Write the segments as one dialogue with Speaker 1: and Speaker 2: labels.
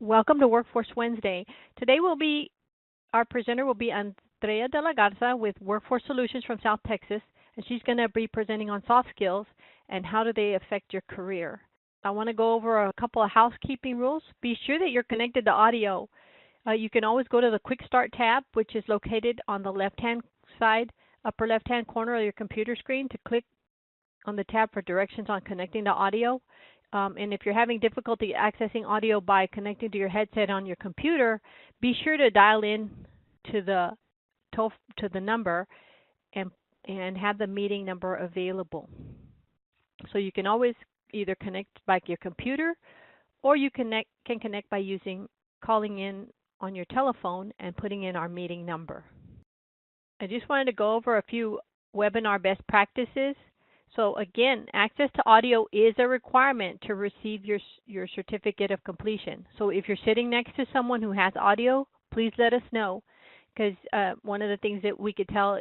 Speaker 1: Welcome to Workforce Wednesday. Today our presenter will be Andrea de la Garza with Workforce Solutions from South Texas, and she's going to be presenting on soft skills and how do they affect your career. I want to go over a couple of housekeeping rules. Be sure that you're connected to audio. You can always go to the Quick Start tab, which is located on the left-hand side, upper left-hand corner of your computer screen, to click on the tab for directions on connecting to audio. And if you're having difficulty accessing audio by connecting to your headset on your computer, be sure to dial in to the number and have the meeting number available. So you can always either connect by your computer, or you can connect by calling in on your telephone and putting in our meeting number. I just wanted to go over a few webinar best practices. So again, access to audio is a requirement to receive your certificate of completion. So if you're sitting next to someone who has audio, please let us know, because one of the things that we could tell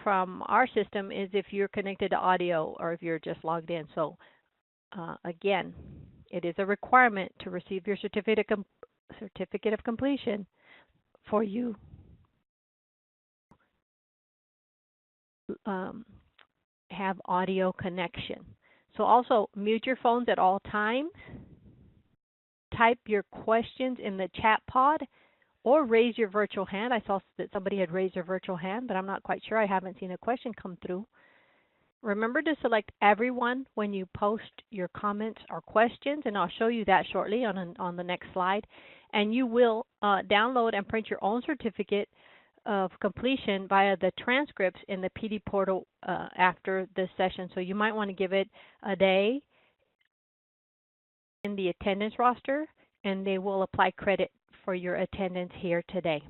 Speaker 1: from our system is if you're connected to audio or if you're just logged in. So again, it is a requirement to receive your certificate of completion for you. Have audio connection. So also mute your phones at all times. Type your questions in the chat pod or raise your virtual hand. I saw that somebody had raised their virtual hand, but I'm not quite sure. I haven't seen a question come through. Remember to select everyone when you post your comments or questions, and I'll show you that shortly on the next slide. And you will download and print your own certificate of completion via the transcripts in the PD portal after this session. So you might want to give it a day in the attendance roster, and they will apply credit for your attendance here today.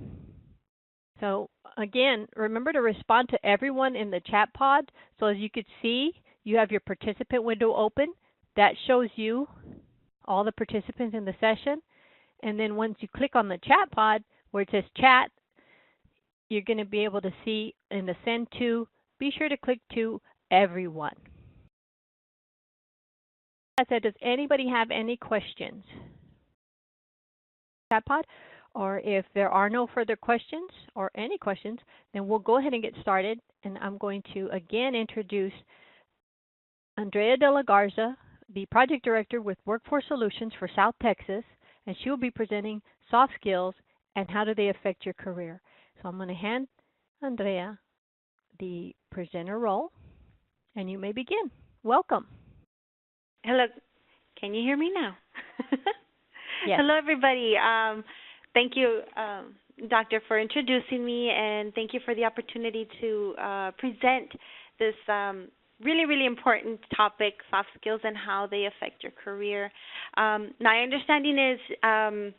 Speaker 1: So again, remember to respond to everyone in the chat pod. So as you could see, you have your participant window open. That shows you all the participants in the session. And then once you click on the chat pod where it says chat, you're going to be able to see in the send to, be sure to click to everyone. I said, does anybody have any questions? Chat pod, or if there are no further questions or any questions, then we'll go ahead and get started. And I'm going to again introduce Andrea de la Garza, the Project Director with Workforce Solutions for South Texas, and she will be presenting soft skills and how do they affect your career. So I'm going to hand Andrea the presenter role, and you may begin. Welcome.
Speaker 2: Hello. Can you hear me now?
Speaker 1: Yes.
Speaker 2: Hello, everybody. Thank you, Doctor, for introducing me, and thank you for the opportunity to present this really, really important topic, soft skills and how they affect your career. My understanding is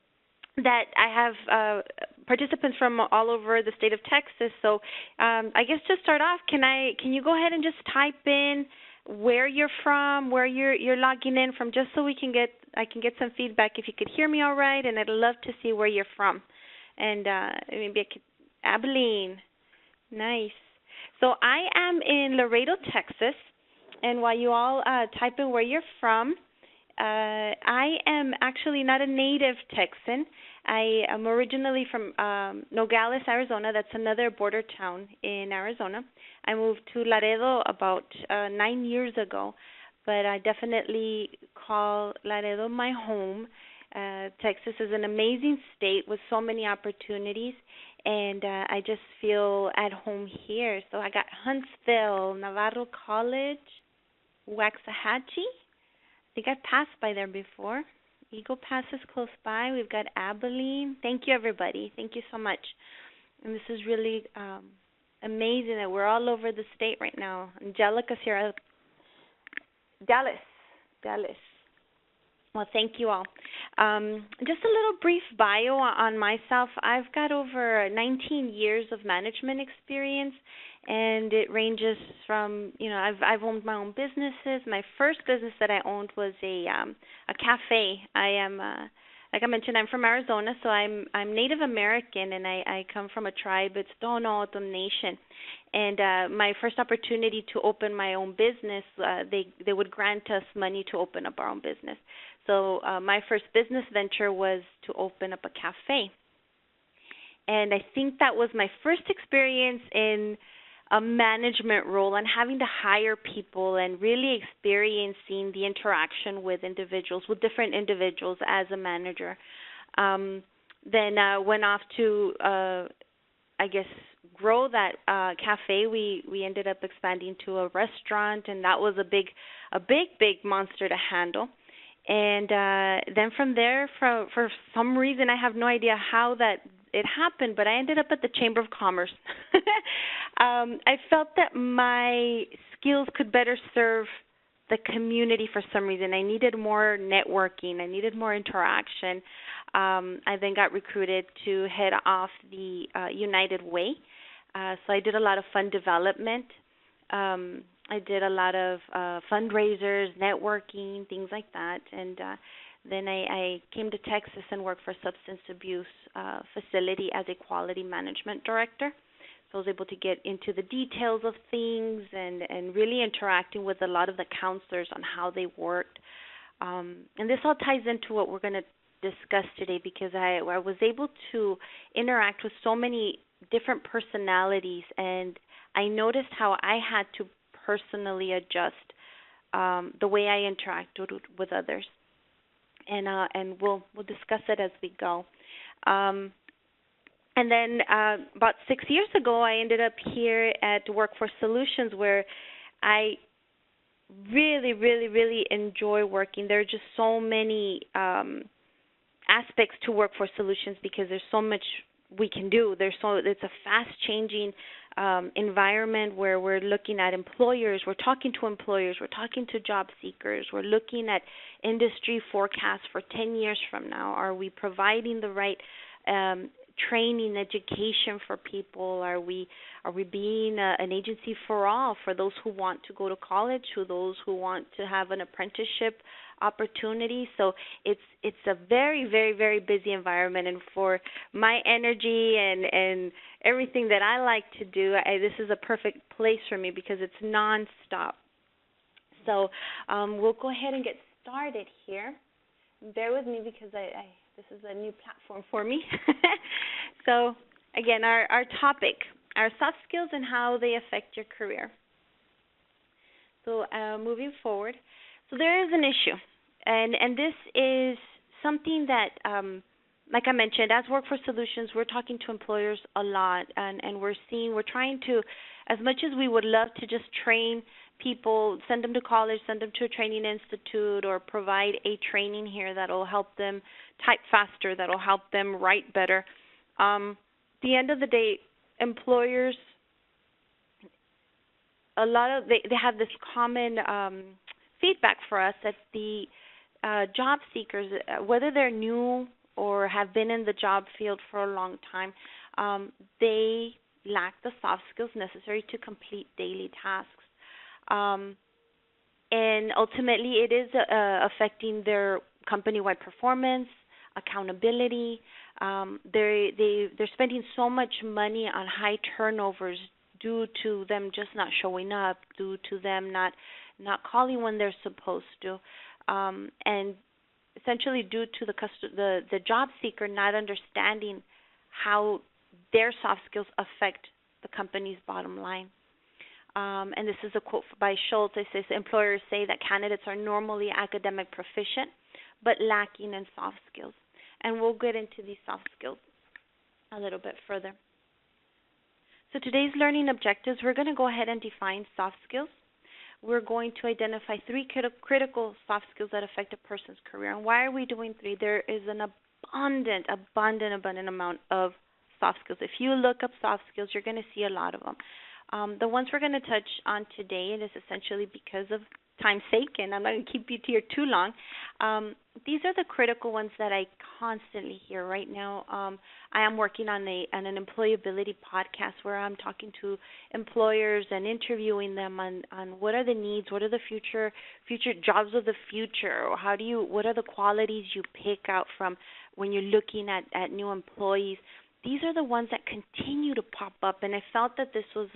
Speaker 2: that I have participants from all over the state of Texas. So I guess to start off, can you go ahead and just type in where you're from, where you're logging in from, just so I can get some feedback if you could hear me all right, and I'd love to see where you're from. And maybe I could, Abilene, nice. So I am in Laredo, Texas, and while you all type in where you're from, I am actually not a native Texan. I am originally from Nogales, Arizona. That's another border town in Arizona. I moved to Laredo about 9 years ago, but I definitely call Laredo my home. Texas is an amazing state with so many opportunities, and I just feel at home here. So I got Huntsville, Navarro College, Waxahachie. I think I've passed by there before. Eagle Pass is close by. We've got Abilene. Thank you, everybody. Thank you so much. And this is really amazing that we're all over the state right now. Angelica's here. Dallas. Well, thank you all. Just a little brief bio on myself. I've got over 19 years of management experience, and it ranges from, I've owned my own businesses. My first business that I owned was a cafe. I am a like I mentioned, I'm from Arizona, so I'm Native American, and I come from a tribe. It's Tohono O'odham Nation, and my first opportunity to open my own business, they would grant us money to open up our own business. So my first business venture was to open up a cafe, and I think that was my first experience in a management role and having to hire people and really experiencing the interaction with individuals, with different individuals as a manager. Then went off to, I guess, grow that cafe. We ended up expanding to a restaurant, and that was a big monster to handle. And then from there, for some reason, I have no idea how that it happened, but I ended up at the Chamber of Commerce. I felt that my skills could better serve the community for some reason. I needed more networking. I needed more interaction. I then got recruited to head off the United Way. So I did a lot of fund development. I did a lot of fundraisers, networking, things like that. And then I came to Texas and worked for a substance abuse facility as a quality management director. So I was able to get into the details of things and really interacting with a lot of the counselors on how they worked. And this all ties into what we're going to discuss today, because I was able to interact with so many different personalities, and I noticed how I had to personally adjust the way I interacted with others. And we'll discuss it as we go. And then about 6 years ago, I ended up here at Workforce Solutions, where I really enjoy working. There are just so many aspects to Workforce Solutions because there's so much we can do. It's a fast-changing environment where we're looking at employers, we're talking to employers, we're talking to job seekers, we're looking at industry forecasts for 10 years from now. Are we providing the right training, education for people? Are we being an agency for all, for those who want to go to college, for those who want to have an apprenticeship opportunity? So it's a very busy environment, and for my energy and everything that I like to do, this is a perfect place for me because it's nonstop. So we'll go ahead and get started here. Bear with me because this is a new platform for me. So again, our topic, our soft skills and how they affect your career. So moving forward, so there is an issue, and this is something that, like I mentioned, as Workforce Solutions, we're talking to employers a lot, and we're trying to, as much as we would love to just train people, send them to college, send them to a training institute, or provide a training here that will help them type faster, that will help them write better. At the end of the day, employers, they have this common feedback for us that the job seekers, whether they're new or have been in the job field for a long time, they lack the soft skills necessary to complete daily tasks. And ultimately, it is affecting their company-wide performance, accountability. They're spending so much money on high turnovers due to them just not showing up, due to them not calling when they're supposed to, and essentially due to the job seeker not understanding how their soft skills affect the company's bottom line. And this is a quote by Schultz. It says, employers say that candidates are normally academic proficient, but lacking in soft skills. And we'll get into these soft skills a little bit further. So today's learning objectives, we're going to go ahead and define soft skills. We're going to identify 3 critical soft skills that affect a person's career. And why are we doing 3? There is an abundant amount of soft skills. If you look up soft skills, you're going to see a lot of them. The ones we're going to touch on today, and it's essentially because of time's sake, and I'm not going to keep you here too long, these are the critical ones that I constantly hear right now. I am working on an employability podcast where I'm talking to employers and interviewing them on what are the needs, what are the future jobs of the future, or what are the qualities you pick out from when you're looking at new employees. These are the ones that continue to pop up, and I felt that this was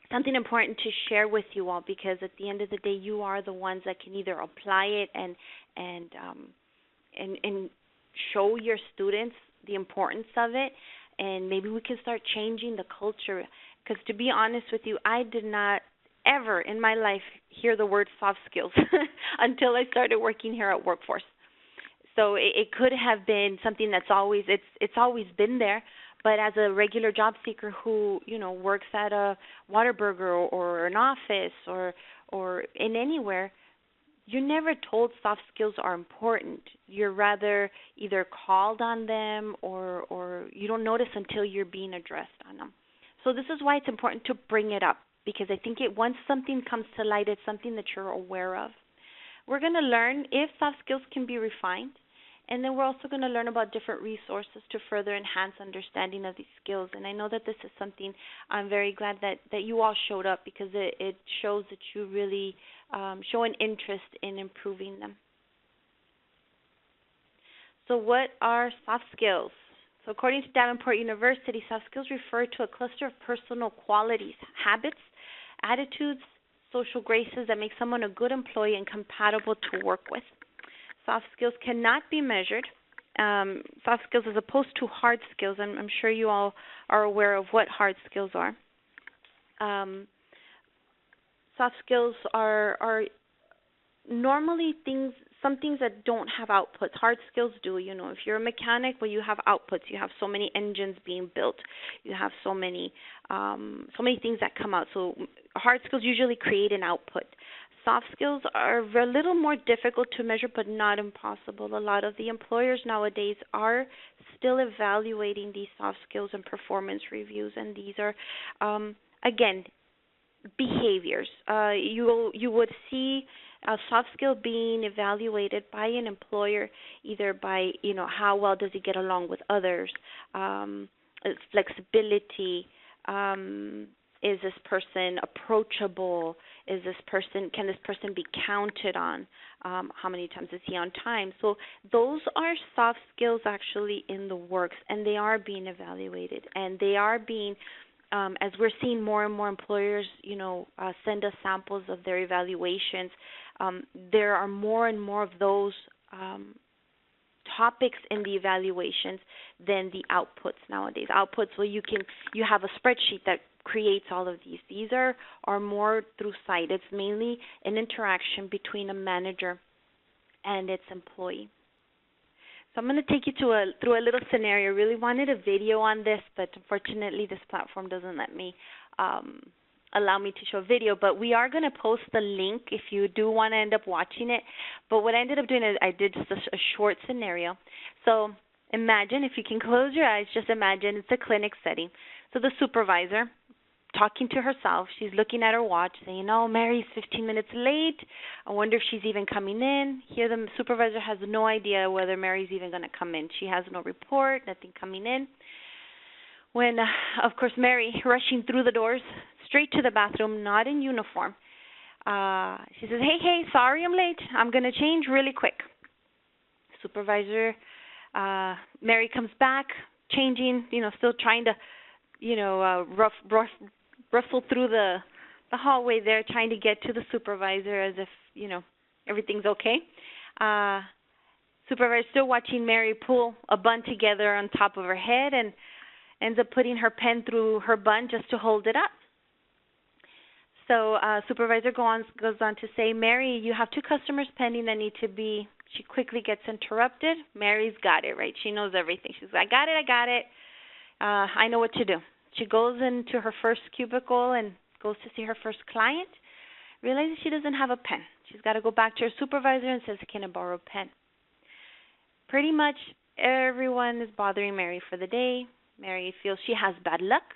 Speaker 2: something important to share with you all, because at the end of the day, you are the ones that can either apply it and show your students the importance of it, and maybe we can start changing the culture. Because to be honest with you, I did not ever in my life hear the word soft skills until I started working here at Workforce. So it could have been something that's always been there, but as a regular job seeker who, works at a Whataburger or an office or in anywhere, you're never told soft skills are important. You're rather either called on them or you don't notice until you're being addressed on them. So this is why it's important to bring it up, because I think once something comes to light, it's something that you're aware of. We're going to learn if soft skills can be refined. And then we're also going to learn about different resources to further enhance understanding of these skills. And I know that this is something I'm very glad that you all showed up, because it shows that you really show an interest in improving them. So what are soft skills? So according to Davenport University, soft skills refer to a cluster of personal qualities, habits, attitudes, social graces that make someone a good employee and compatible to work with. Soft skills cannot be measured. Soft skills as opposed to hard skills. I'm sure you all are aware of what hard skills are. Soft skills are normally some things that don't have outputs. Hard skills do. If you're a mechanic, well, you have outputs. You have so many engines being built. You have so many things that come out. So hard skills usually create an output. Soft skills are a little more difficult to measure, but not impossible. A lot of the employers nowadays are still evaluating these soft skills and performance reviews, and these are, again, behaviors. You would see a soft skill being evaluated by an employer, either by how well does he get along with others, flexibility. Is this person approachable? Can this person be counted on? How many times is he on time? So those are soft skills actually in the works, and they are being evaluated, and they are being, as we're seeing more and more employers, send us samples of their evaluations. There are more and more of those topics in the evaluations than the outputs nowadays. Outputs, well, you have a spreadsheet that creates all of these. These are more through sight. It's mainly an interaction between a manager and its employee. So I'm going to take you through a little scenario. I really wanted a video on this, but unfortunately this platform doesn't let me allow me to show video. But we are going to post the link if you do want to end up watching it. But what I ended up doing is I did just a short scenario. So imagine, if you can close your eyes, just imagine it's a clinic setting. So the supervisor, talking to herself, she's looking at her watch, saying, "Oh, Mary's 15 minutes late. I wonder if she's even coming in." Here the supervisor has no idea whether Mary's even going to come in. She has no report, nothing coming in. When, of course, Mary, rushing through the doors, straight to the bathroom, not in uniform, she says, hey, sorry I'm late. I'm going to change really quick. Supervisor, Mary comes back, changing, still trying to, rustle through the hallway there, trying to get to the supervisor as if, everything's okay. Supervisor still watching Mary pull a bun together on top of her head and ends up putting her pen through her bun just to hold it up. So supervisor goes on to say, "Mary, you have 2 customers pending that need to be," she quickly gets interrupted. Mary's got it, right? She knows everything. She's like, I got it. I know what to do. She goes into her first cubicle and goes to see her first client, realizes she doesn't have a pen. She's got to go back to her supervisor and says, "Can I borrow a pen?" Pretty much everyone is bothering Mary for the day. Mary feels she has bad luck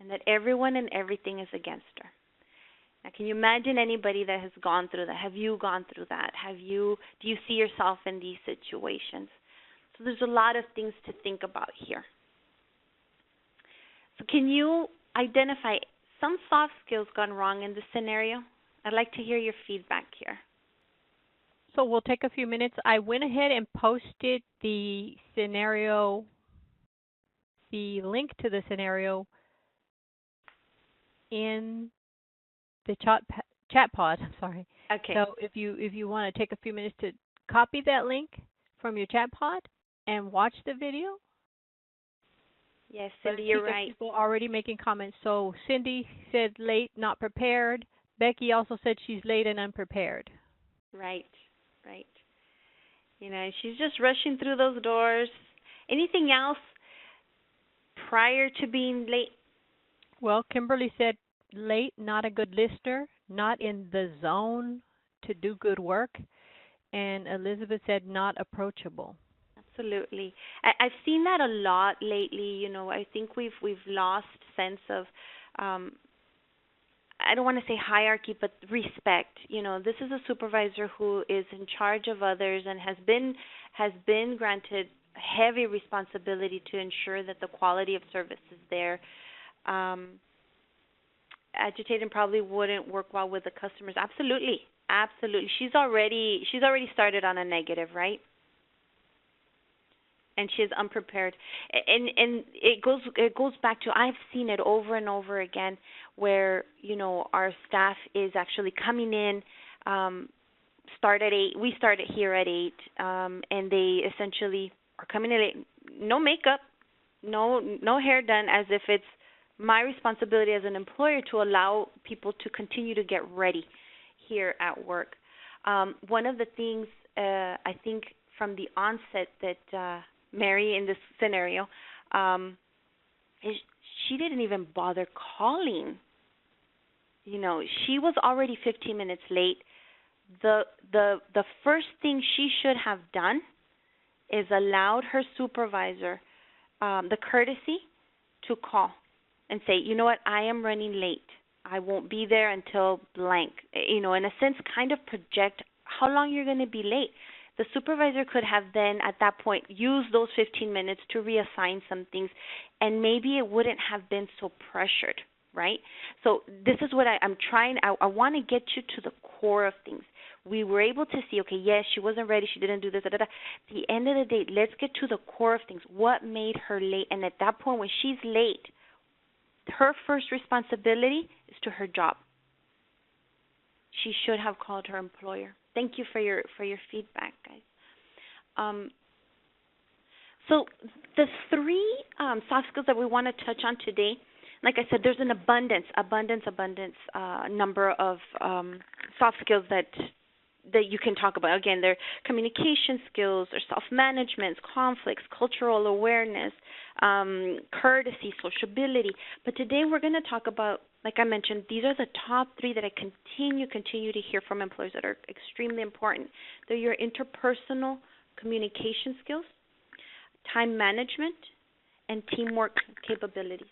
Speaker 2: and that everyone and everything is against her. Now, can you imagine anybody that has gone through that? Have you gone through that? Do you see yourself in these situations? So there's a lot of things to think about here. So can you identify some soft skills gone wrong in this scenario? I'd like to hear your feedback here.
Speaker 1: So we'll take a few minutes. I went ahead and posted the scenario, the link to the scenario in the chat pod. I'm sorry.
Speaker 2: Okay.
Speaker 1: So if you want to take a few minutes to copy that link from your chat pod and watch the video.
Speaker 2: Yes, Cindy, you're right.
Speaker 1: People already making comments. So Cindy said late, not prepared. Becky also said she's late and unprepared.
Speaker 2: Right. You know, she's just rushing through those doors. Anything else prior to being late?
Speaker 1: Well, Kimberly said late, not a good listener, not in the zone to do good work. And Elizabeth said not approachable.
Speaker 2: Absolutely. I've seen that a lot lately. You know, I think we've lost sense of I don't want to say hierarchy, but respect. You know, this is a supervisor who is in charge of others and has been granted heavy responsibility to ensure that the quality of service is there. Agitated and probably wouldn't work well with the customers. Absolutely. She's already started on a negative, right? And she is unprepared, and it goes back to, I've seen it over and over again, where our staff is actually coming in, start at 8. We start here at 8, and they essentially are coming in late, no makeup, no hair done, as if it's my responsibility as an employer to allow people to continue to get ready here at work. One of the things I think from the onset that Mary in this scenario, is she didn't even bother calling. She was already 15 minutes late. The first thing she should have done is allowed her supervisor the courtesy to call and say, you know what, I am running late. I won't be there until blank. In a sense, kind of project how long you're going to be late. The supervisor could have then, at that point, used those 15 minutes to reassign some things, and maybe it wouldn't have been so pressured, right? So this is what I'm trying. I want to get you to the core of things. We were able to see, okay, yes, she wasn't ready, she didn't do this, At the end of the day, let's get to the core of things. What made her late? And at that point, when she's late, her first responsibility is to her job. She should have called her employer. Thank you for your feedback, guys. So the three soft skills that we want to touch on today, like I said, there's an abundance number of soft skills that you can talk about. Again, they're communication skills, or self-management, conflicts, cultural awareness, courtesy, sociability. But today we're going to talk about, like I mentioned, these are the top 3 that I continue to hear from employers that are extremely important. They're your interpersonal communication skills, time management, and teamwork capability.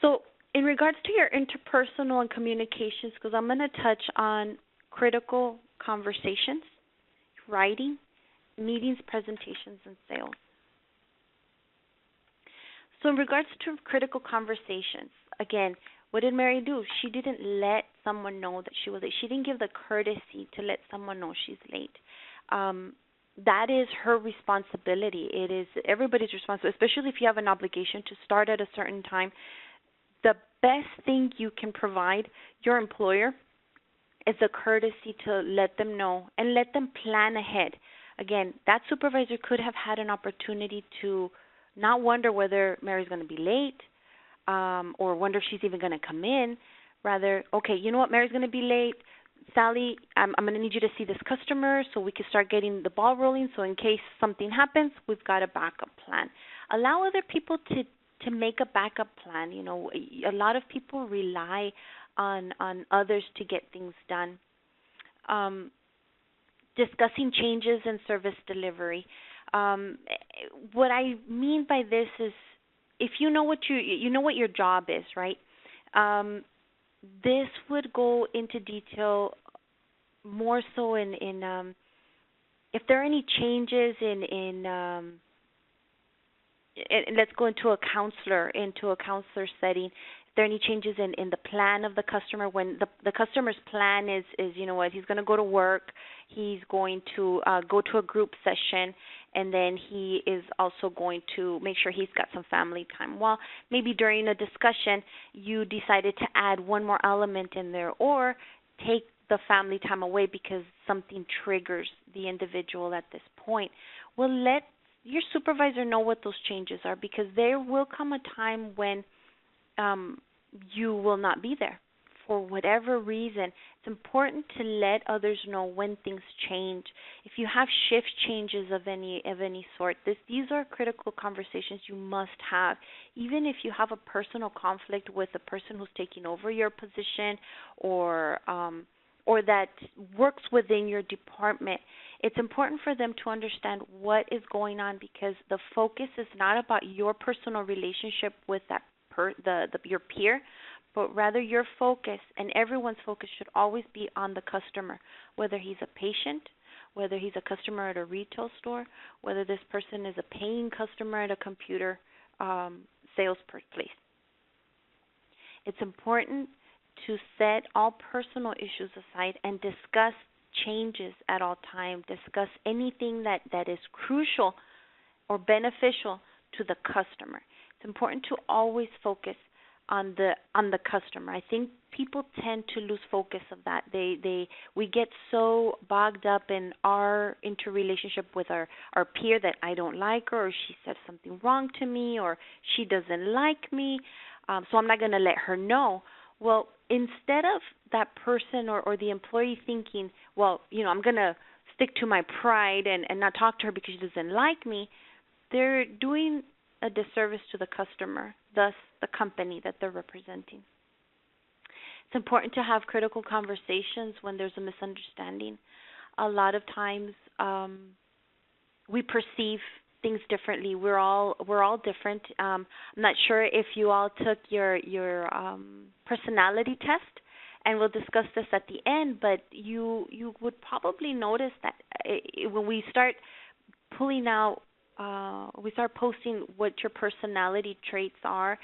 Speaker 2: So in regards to your interpersonal and communication skills, I'm going to touch on critical conversations, writing, meetings, presentations, and sales. So in regards to critical conversations, again, what did Mary do? She didn't let someone know that she was late. She didn't give the courtesy to let someone know she's late. That is her responsibility. It is everybody's responsibility, especially if you have an obligation to start at a certain time. The best thing you can provide your employer is the courtesy to let them know and let them plan ahead. Again, that supervisor could have had an opportunity to not wonder whether Mary's going to be late, or wonder if she's even going to come in. Rather, okay, you know what, Mary's going to be late. Sally, I'm going to need you to see this customer so we can start getting the ball rolling. So in case something happens, we've got a backup plan. Allow other people to make a backup plan. A lot of people rely on others to get things done. Discussing changes in service delivery. What I mean by this is, if you know what your job is, right? this would go into detail more so in if there are any changes let's go into a counselor setting. If there are any changes in the plan of the customer, when the customer's plan is you know what, he's going to go to work, he's going to go to a group session, and then he is also going to make sure he's got some family time. Well, maybe during a discussion you decided to add one more element in there, or take the family time away because something triggers the individual at this point. Well, let your supervisor know what those changes are, because there will come a time when you will not be there for whatever reason. It's important to let others know when things change. If you have shift changes of any sort, these are critical conversations you must have. Even if you have a personal conflict with the person who's taking over your position, or that works within your department, it's important for them to understand what is going on, because the focus is not about your personal relationship with that your peer, but rather your focus and everyone's focus should always be on the customer, whether he's a patient, whether he's a customer at a retail store, whether this person is a paying customer at a computer sales place. It's important to set all personal issues aside and discuss changes at all times. Discuss anything that is crucial or beneficial to the customer. It's important to always focus on the customer. I think people tend to lose focus of that. We get so bogged up in our interrelationship with our peer that I don't like her, or she said something wrong to me, or she doesn't like me, so I'm not going to let her know. Well, instead of that person or the employee thinking, well, you know, I'm going to stick to my pride and not talk to her because she doesn't like me, they're doing a disservice to the customer, thus the company that they're representing. It's important to have critical conversations when there's a misunderstanding. A lot of times we perceive things differently. We're all different. I'm not sure if you all took your personality test, and we'll discuss this at the end, but you would probably notice that when we start pulling out, we start posting what your personality traits are,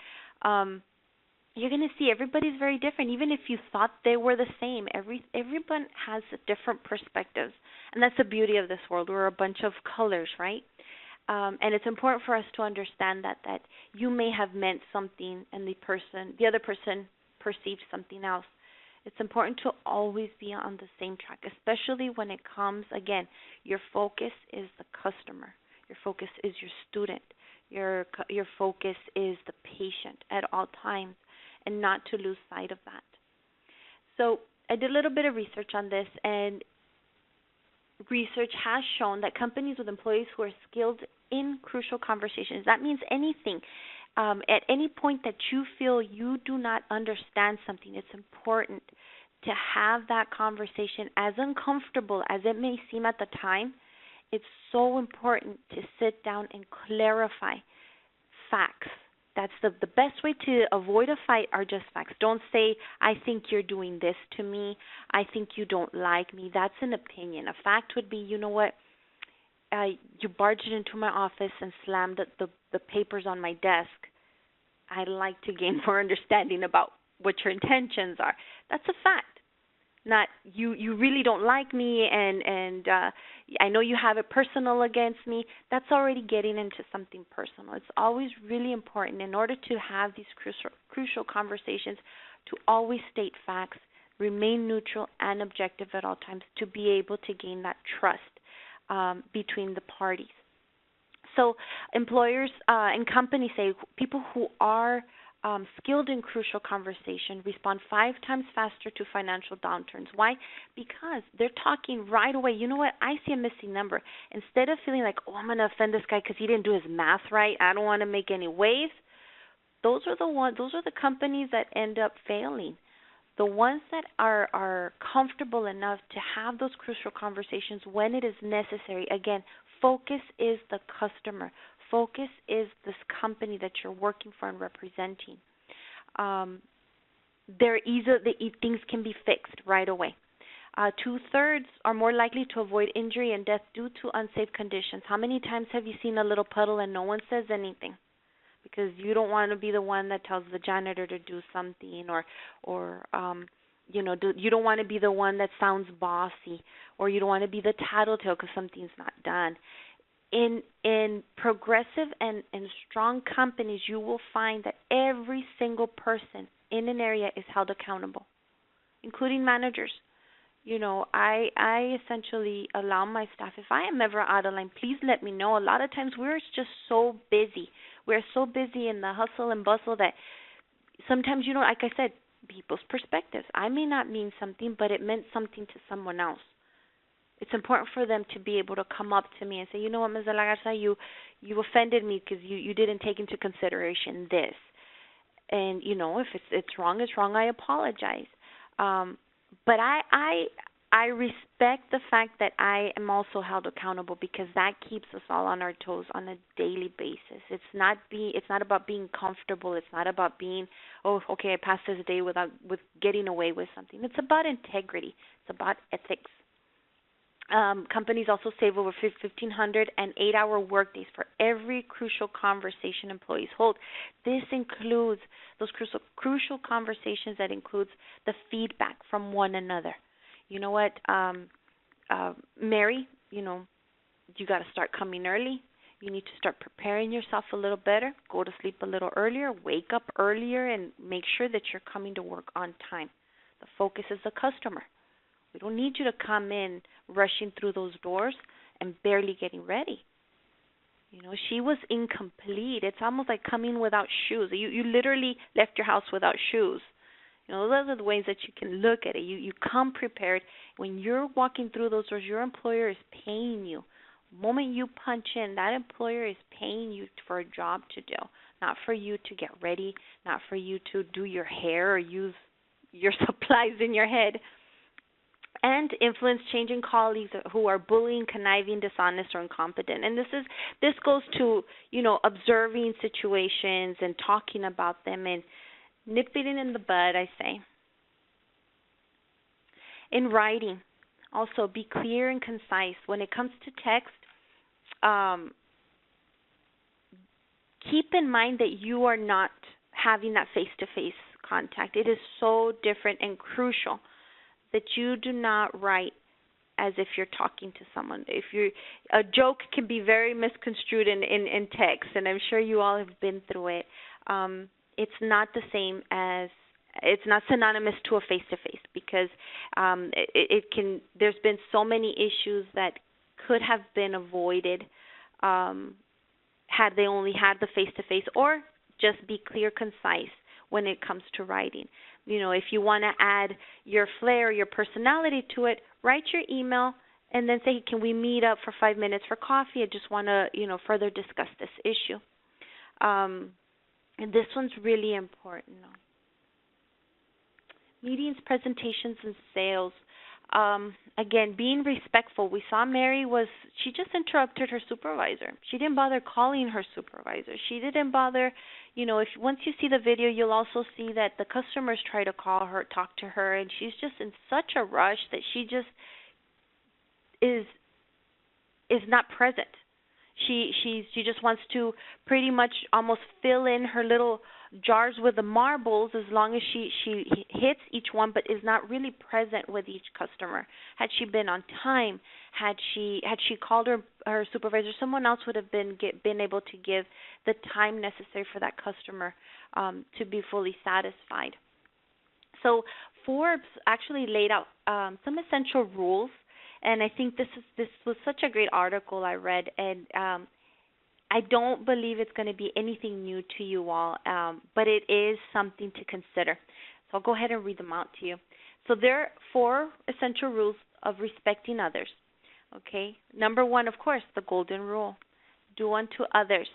Speaker 2: you're going to see everybody's very different. Even if you thought they were the same, everyone has different perspectives, and that's the beauty of this world. We're a bunch of colors, right? And it's important for us to understand that you may have meant something and the other person perceived something else. It's important to always be on the same track, especially when it comes, again, your focus is the customer. Your focus is your student. Your focus is the patient at all times, and not to lose sight of that. So I did a little bit of research on this, and research has shown that companies with employees who are skilled in crucial conversations, that means anything, at any point that you feel you do not understand something, it's important to have that conversation, as uncomfortable as it may seem at the time. It's so important to sit down and clarify facts. That's the best way to avoid a fight are just facts. Don't say, I think you're doing this to me. I think you don't like me. That's an opinion. A fact would be, you know what, you barged into my office and slammed the papers on my desk. I'd like to gain more understanding about what your intentions are. That's a fact. Not you really don't like me, and I know you have it personal against me. That's already getting into something personal. It's always really important, in order to have these crucial conversations, to always state facts, remain neutral and objective at all times, to be able to gain that trust between the parties. So employers and companies say people who are skilled in crucial conversation respond 5 times faster to financial downturns. Why? Because they're talking right away. You know what? I see a missing number. Instead of feeling like, oh, I'm going to offend this guy because he didn't do his math right, I don't want to make any waves. Those are the companies that end up failing. The ones that are comfortable enough to have those crucial conversations when it is necessary. Again, focus is the customer. Focus is this company that you're working for and representing. things can be fixed right away. Two-thirds are more likely to avoid injury and death due to unsafe conditions. How many times have you seen a little puddle and no one says anything? Because you don't want to be the one that tells the janitor to do something, you don't want to be the one that sounds bossy, or you don't want to be the tattletale because something's not done. In progressive and strong companies, you will find that every single person in an area is held accountable, including managers. I essentially allow my staff, if I am ever out of line, please let me know. A lot of times we're just so busy. We're so busy in the hustle and bustle that sometimes, like I said, people's perspectives. I may not mean something, but it meant something to someone else. It's important for them to be able to come up to me and say, you know what, Ms. De La Garza, you offended me because you didn't take into consideration this. And, if it's wrong, it's wrong. I apologize. But I respect the fact that I am also held accountable, because that keeps us all on our toes on a daily basis. It's not about being comfortable. It's not about being, oh, okay, I passed this day with getting away with something. It's about integrity. It's about ethics. Companies also save over 1,500 and 8-hour workdays for every crucial conversation employees hold. This includes those crucial conversations that includes the feedback from one another. You know what, Mary, you got to start coming early. You need to start preparing yourself a little better. Go to sleep a little earlier. Wake up earlier and make sure that you're coming to work on time. The focus is the customer. We don't need you to come in rushing through those doors and barely getting ready. She was incomplete. It's almost like coming without shoes. You literally left your house without shoes. Those are the ways that you can look at it. You come prepared. When you're walking through those doors, your employer is paying you. The moment you punch in, that employer is paying you for a job to do, not for you to get ready, not for you to do your hair or use your supplies in your head. And influence changing colleagues who are bullying, conniving, dishonest, or incompetent. And this goes to, observing situations and talking about them and nipping it in the bud, I say. In writing, also be clear and concise. When it comes to text, keep in mind that you are not having that face-to-face contact. It is so different and crucial that you do not write as if you're talking to someone. A joke can be very misconstrued in text, and I'm sure you all have been through it. It's not the same as, it's not synonymous to a face-to-face, because there's been so many issues that could have been avoided had they only had the face-to-face, or just be clear, concise when it comes to writing. If you want to add your flair, your personality to it, write your email and then say, hey, can we meet up for 5 minutes for coffee? I just want to, further discuss this issue. And this one's really important. Meetings, presentations, and sales. Again, being respectful. We saw Mary she just interrupted her supervisor. She didn't bother calling her supervisor. She didn't bother, once you see the video, you'll also see that the customers try to call her, talk to her, and she's just in such a rush that she just is not present. She just wants to pretty much almost fill in her little jars with the marbles as long as she hits each one, but is not really present with each customer. Had she been on time, had she called her supervisor, someone else would have been able to give the time necessary for that customer to be fully satisfied. So Forbes actually laid out some essential rules. And I think this was such a great article I read, and I don't believe it's going to be anything new to you all, but it is something to consider. So I'll go ahead and read them out to you. So there are 4 essential rules of respecting others. Okay, number 1, of course, the golden rule: do unto others.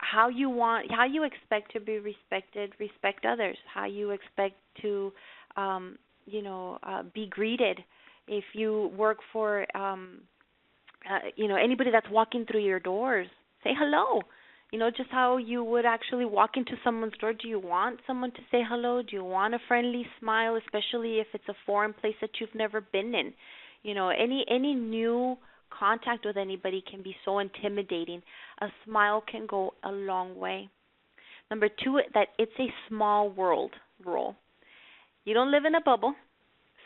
Speaker 2: How you expect to be respected, respect others. How you expect to, be greeted. If you work for, anybody that's walking through your doors, say hello. Just how you would actually walk into someone's door. Do you want someone to say hello? Do you want a friendly smile, especially if it's a foreign place that you've never been in? Any new contact with anybody can be so intimidating. A smile can go a long way. Number 2, that it's a small world rule. You don't live in a bubble,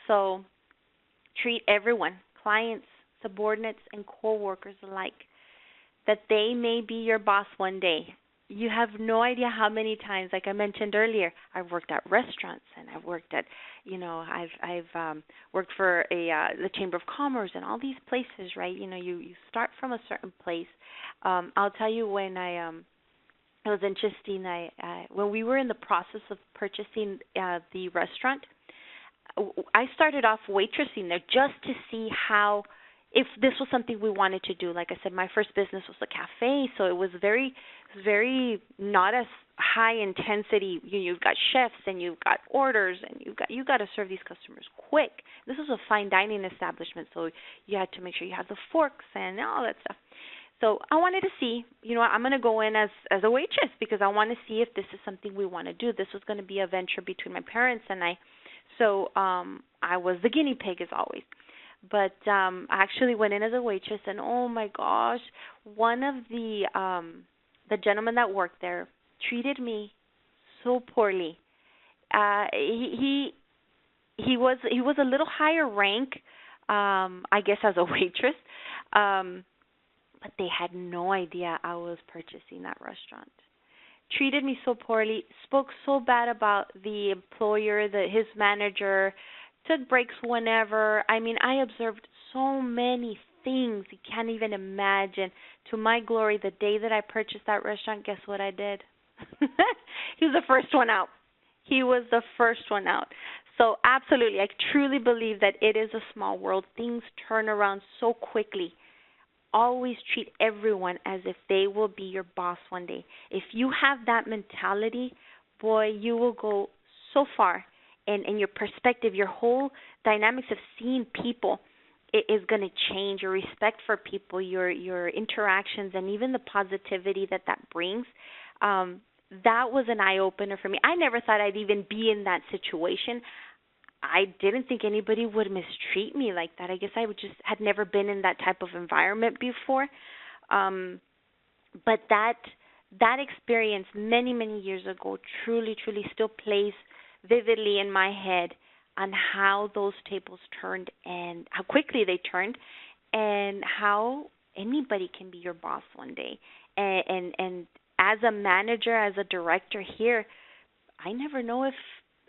Speaker 2: so treat everyone, clients, subordinates, and coworkers alike, that they may be your boss one day. You have no idea how many times, like I mentioned earlier, I've worked at restaurants and I've worked at, I've worked for the Chamber of Commerce and all these places, right? You start from a certain place. I'll tell you when it was interesting. When we were in the process of purchasing the restaurant, I started off waitressing there just to see if this was something we wanted to do. Like I said, my first business was a cafe, so it was very not as high intensity. You've got chefs and you've got orders and you got to serve these customers quick. This was a fine dining establishment, so you had to make sure you had the forks and all that stuff. So I wanted to see, I'm going to go in as a waitress because I want to see if this is something we want to do. This was going to be a venture between my parents and I. So I was the guinea pig as always. But I actually went in as a waitress, and oh my gosh, one of the gentlemen that worked there treated me so poorly. He was a little higher rank, I guess, as a waitress. But they had no idea I was purchasing that restaurant. Treated me so poorly, spoke so bad about the employer, his manager, took breaks whenever. I mean, I observed so many things you can't even imagine. To my glory, the day that I purchased that restaurant, guess what I did? He was the first one out. He was the first one out. So absolutely, I truly believe that it is a small world. Things turn around so quickly. Always treat everyone as if they will be your boss one day. If you have that mentality, boy, you will go so far. And your perspective, your whole dynamics of seeing people is going to change. Your respect for people, your interactions, and even the positivity that brings. That was an eye-opener for me. I never thought I'd even be in that situation. I didn't think anybody would mistreat me like that. I guess I had never been in that type of environment before. But that experience many, many years ago truly, truly still plays vividly in my head on how those tables turned and how quickly they turned and how anybody can be your boss one day. And as a manager, as a director here, I never know if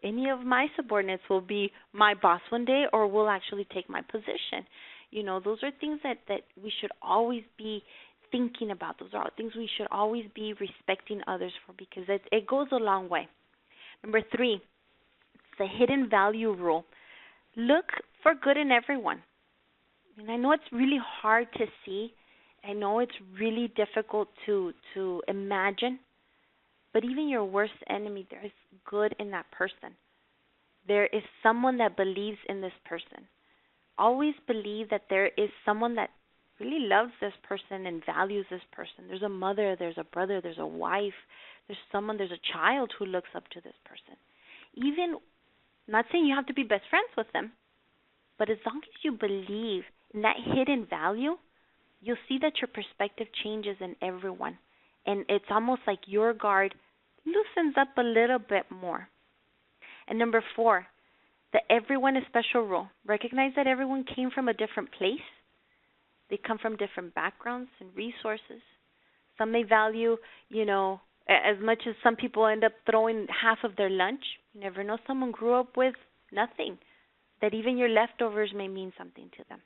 Speaker 2: any of my subordinates will be my boss one day or will actually take my position. Those are things that we should always be thinking about. Those are things we should always be respecting others for because it goes a long way. Number 3, it's the hidden value rule. Look for good in everyone. And I know it's really hard to see. I know it's really difficult to imagine. But even your worst enemy, there is good in that person. There is someone that believes in this person. Always believe that there is someone that really loves this person and values this person. There's a mother, there's a brother, there's a wife, there's a child who looks up to this person. Even, not saying you have to be best friends with them, but as long as you believe in that hidden value, you'll see that your perspective changes in everyone. And it's almost like your guard loosens up a little bit more. And number 4, the everyone is special rule. Recognize that everyone came from a different place. They come from different backgrounds and resources. Some may value, as much as some people end up throwing half of their lunch. You never know, someone grew up with nothing, that even your leftovers may mean something to them.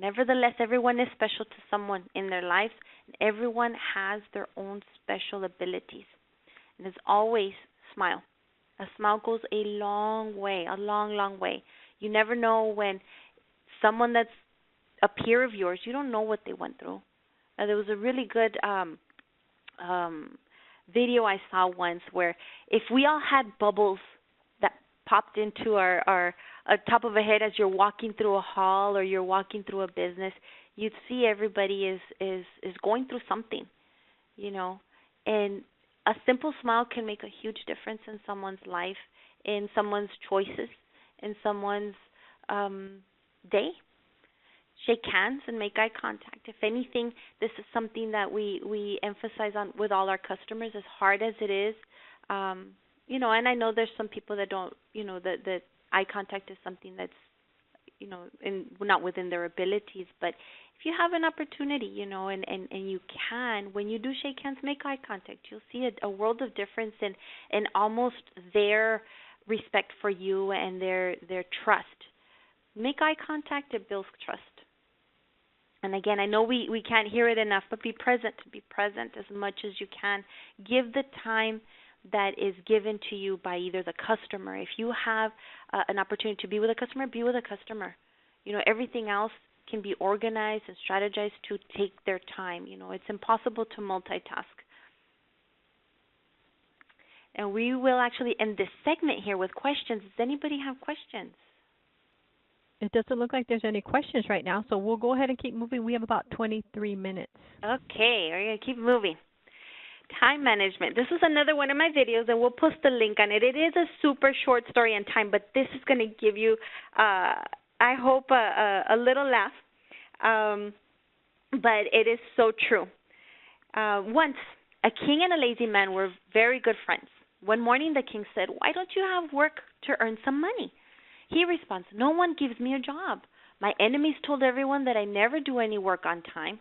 Speaker 2: Nevertheless, everyone is special to someone in their lives, and everyone has their own special abilities. And as always, smile. A smile goes a long way, a long, long way. You never know when someone that's a peer of yours, you don't know what they went through. There was a really good video I saw once where if we all had bubbles that popped into our top of a head as you're walking through a hall or you're walking through a business, you'd see everybody is going through something. you know, and a simple smile can make a huge difference in someone's life, in someone's choices, in someone's day. Shake hands and make eye contact. If anything, this is something that we emphasize on with all our customers, as hard as it is. You know, and I know there's some people that don't, you know, that eye contact is something that's, you know, not within their abilities. But if you have an opportunity, you know, and you can, when you do shake hands, make eye contact. You'll see a world of difference in almost their respect for you and their trust. Make eye contact, it builds trust. And again, I know we can't hear it enough, but be present as much as you can. Give the time that is given to you by either the customer. If you have an opportunity to be with a customer, be with a customer. You know, everything else can be organized and strategized to take their time. You know, it's impossible to multitask. And we will actually end this segment here with questions. Does anybody have questions?
Speaker 1: It doesn't look like there's any questions right now, so we'll go ahead and keep moving. We have about 23 minutes.
Speaker 2: Okay, we're going to keep moving. Time management. This is another one of my videos, and we'll post the link on it. It is a super short story on time, but this is going to give you, I hope, a little laugh. But it is so true. Once, a king and a lazy man were very good friends. One morning, the king said, "Why don't you have work to earn some money?" He responds, "No one gives me a job. My enemies told everyone that I never do any work on time."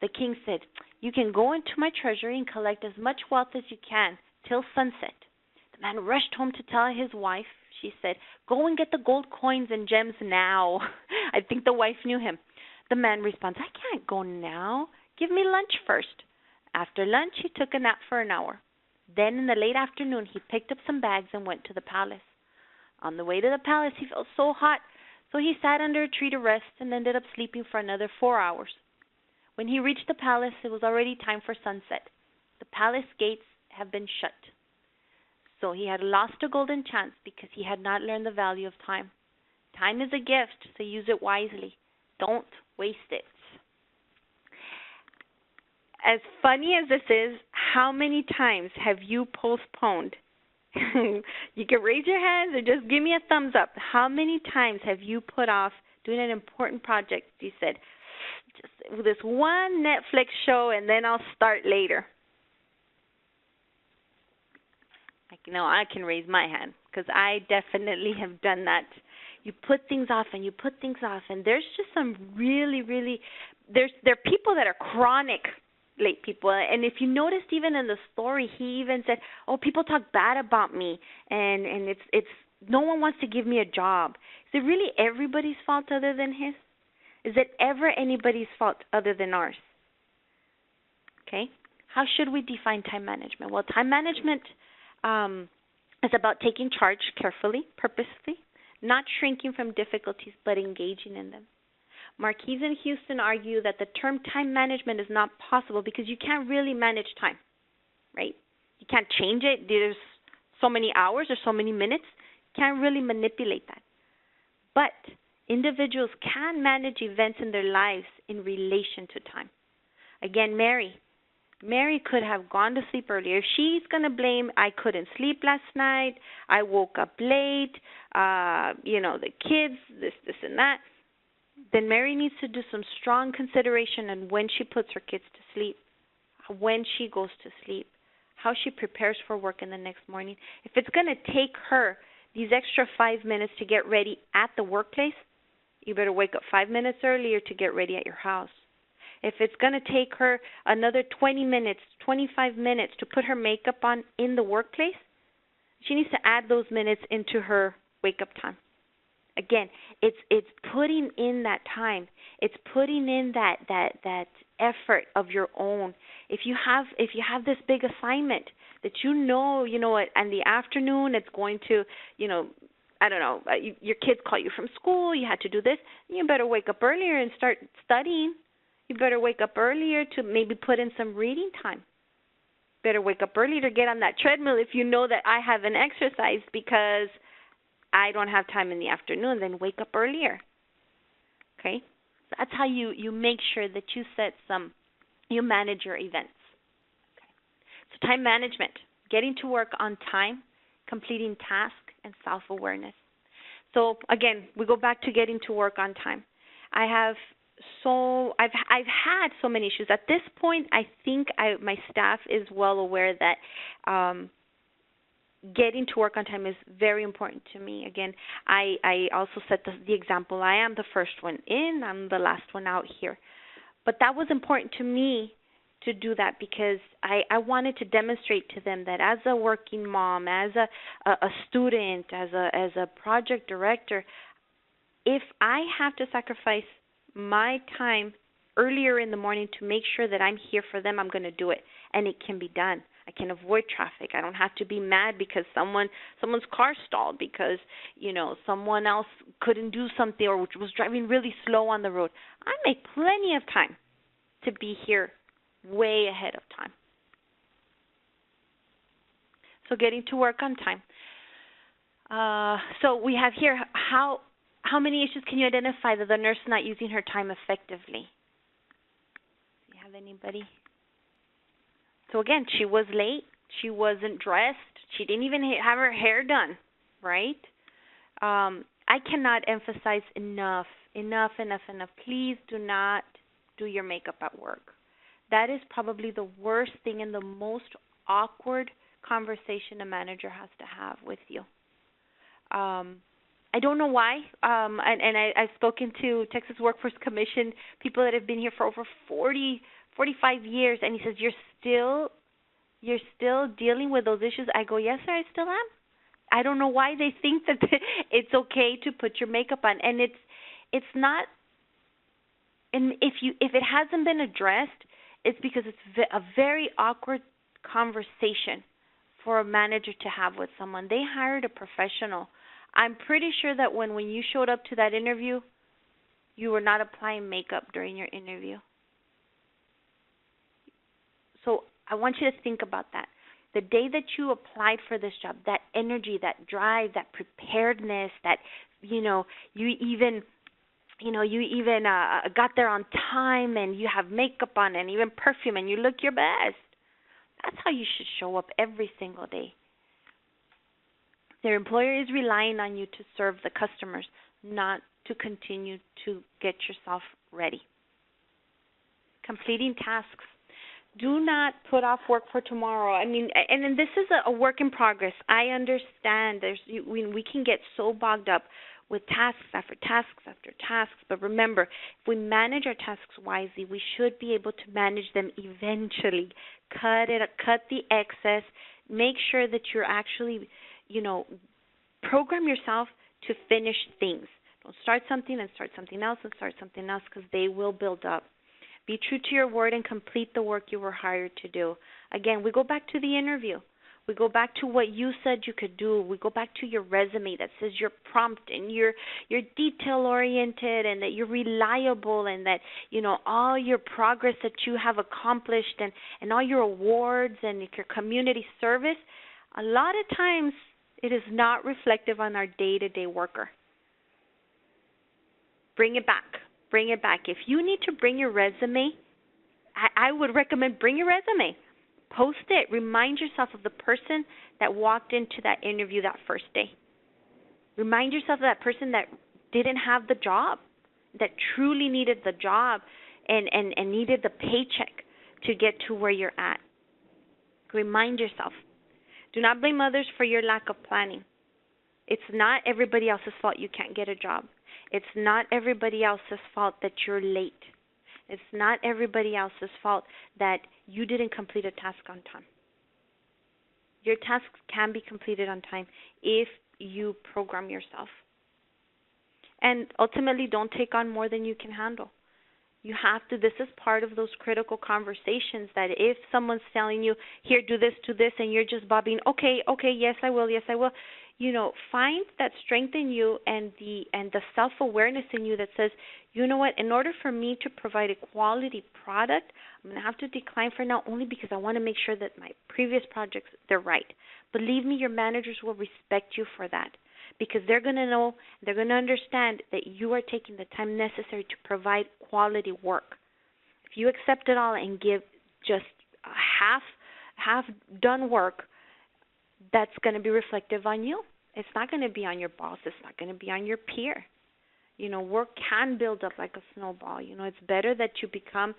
Speaker 2: The king said, "You can go into my treasury and collect as much wealth as you can till sunset." The man rushed home to tell his wife. She said, "Go and get the gold coins and gems now." I think the wife knew him. The man responds, "I can't go now. Give me lunch first." After lunch, he took a nap for an hour. Then in the late afternoon, he picked up some bags and went to the palace. On the way to the palace, he felt so hot, so he sat under a tree to rest and ended up sleeping for another 4 hours. When he reached the palace, it was already time for sunset. The palace gates have been shut. So he had lost a golden chance because he had not learned the value of time. Time is a gift, so use it wisely. Don't waste it. As funny as this is, how many times have you postponed? You can raise your hands or just give me a thumbs up. How many times have you put off doing an important project? You said, just this one Netflix show and then I'll start later. I can raise my hand because I definitely have done that. You put things off and you put things off, and there's just some really, there are people that are chronic late people. And if you noticed, even in the story, he even said, "Oh, people talk bad about me, and it's no one wants to give me a job." Is it really everybody's fault other than his? Is it ever anybody's fault other than ours? Okay. How should we define time management? Well, time management is about taking charge carefully, purposely, not shrinking from difficulties, but engaging in them. Marquise and Houston argue that the term time management is not possible because you can't really manage time, right? You can't change it. There's so many hours or so many minutes. You can't really manipulate that. But individuals can manage events in their lives in relation to time. Again, Mary could have gone to sleep earlier. If she's going to blame, "I couldn't sleep last night, I woke up late, the kids, this and that," then Mary needs to do some strong consideration on when she puts her kids to sleep, when she goes to sleep, how she prepares for work in the next morning. If it's going to take her these extra 5 minutes to get ready at the workplace, you better wake up 5 minutes earlier to get ready at your house. If it's going to take her another 20 minutes, 25 minutes to put her makeup on in the workplace, she needs to add those minutes into her wake-up time. Again, it's putting in that time. It's putting in that effort of your own. If you have this big assignment that in the afternoon it's going to, I don't know, your kids call you from school, you had to do this, you better wake up earlier and start studying. You better wake up earlier to maybe put in some reading time. Better wake up earlier to get on that treadmill if you know that I haven't exercised because I don't have time in the afternoon, then wake up earlier. Okay? That's how you make sure that you manage your events. So time management, getting to work on time, completing tasks, and self-awareness. So again, we go back to getting to work on time. I've had so many issues. At this point, I think my staff is well aware that getting to work on time is very important to me. Again, I also set the example. I am the first one in. I'm the last one out here. But that was important to me to do that because I wanted to demonstrate to them that as a working mom, as a student, as a project director, if I have to sacrifice my time earlier in the morning to make sure that I'm here for them, I'm going to do it, and it can be done. I can avoid traffic. I don't have to be mad because someone's car stalled because, someone else couldn't do something or was driving really slow on the road. I make plenty of time to be here way ahead of time. So getting to work on time. So we have here, how many issues can you identify that the nurse is not using her time effectively? Do you have anybody? So again, she was late. She wasn't dressed. She didn't even have her hair done, right? I cannot emphasize enough. Please do not do your makeup at work. That is probably the worst thing and the most awkward conversation a manager has to have with you. I don't know why, I've spoken to Texas Workforce Commission, people that have been here for over 45 years, and he says, you're still dealing with those issues? I go, yes, sir, I still am. I don't know why they think that it's okay to put your makeup on, and it's not. And if it hasn't been addressed, it's because it's a very awkward conversation for a manager to have with someone. They hired a professional. I'm pretty sure that when you showed up to that interview, you were not applying makeup during your interview. So I want you to think about that. The day that you applied for this job, that energy, that drive, that preparedness, that, you even got there on time and you have makeup on and even perfume and you look your best. That's how you should show up every single day. Their employer is relying on you to serve the customers, not to continue to get yourself ready. Completing tasks. Do not put off work for tomorrow. I mean, and this is a work in progress. I understand we can get so bogged up with tasks after tasks after tasks, but remember, if we manage our tasks wisely, we should be able to manage them eventually. Cut the excess. Make sure that you're actually, program yourself to finish things. Don't start something and start something else and start something else because they will build up. Be true to your word and complete the work you were hired to do. Again, we go back to the interview. We go back to what you said you could do. We go back to your resume that says you're prompt and you're detail-oriented and that you're reliable and that, all your progress that you have accomplished and all your awards and your community service, a lot of times it is not reflective on our day-to-day worker. Bring it back. Bring it back. If you need to bring your resume, I would recommend bring your resume. Post it. Remind yourself of the person that walked into that interview that first day. Remind yourself of that person that didn't have the job, that truly needed the job and needed the paycheck to get to where you're at. Remind yourself. Do not blame others for your lack of planning. It's not everybody else's fault you can't get a job. It's not everybody else's fault that you're late. It's not everybody else's fault that you didn't complete a task on time. Your tasks can be completed on time if you program yourself. And ultimately, don't take on more than you can handle. You have to, this is part of those critical conversations that if someone's telling you, here, do this, and you're just bobbing, okay, yes, I will. Find that strength in you and the self-awareness in you that says, you know what, in order for me to provide a quality product, I'm going to have to decline for now only because I want to make sure that my previous projects, they're right. Believe me, your managers will respect you for that because they're going to know, they're going to understand that you are taking the time necessary to provide quality work. If you accept it all and give just have done work that's going to be reflective on you. It's not going to be on your boss. It's not going to be on your peer. Work can build up like a snowball. It's better that you become